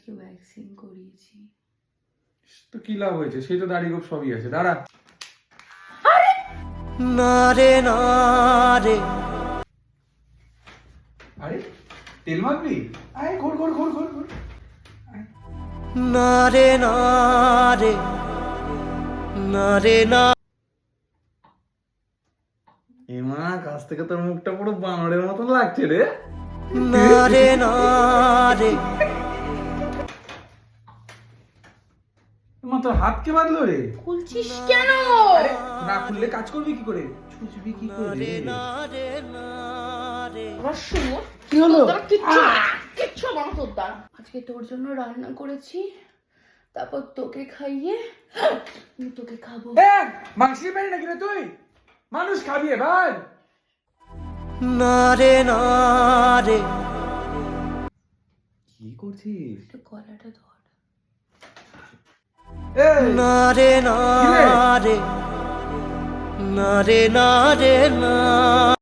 আজকে ভ্যাকসিন করিয়েছি। তো কি লাভ হয়েছে? সেই তো দাড়ি গোপ সবই আছে। দাঁড়া। না রে না রে। আরে তেল মাখবি? আয় ঘোর ঘোর ঘোর ঘোর ঘোর। না রে না রে, না রে না। এমা কাছ থেকে তোর মুখটা পুরো বানরের মতন লাগছে রে। না রে না রে। এমা তোর হাত কে বাঁধলো রে? খুলছিস কেন? আরে না খুললে কাজ করবি কি করে? ছুঁচবি কি করে রে? না রে না রে। আবার শুনো, কি হলো? কিচ্ছু আমার তোর দ্বারা। আজকে তোর জন্য রান্না করেছি, তারপর তোকে খাইয়ে আমি তোকে খাবো। মাংসের বেড়ে নাকি রে তুই? মানুষ খাবি এবার? না রে না রে। কি করছিস? একটু গলাটা ধর। না রে না রে, না রে না রে না।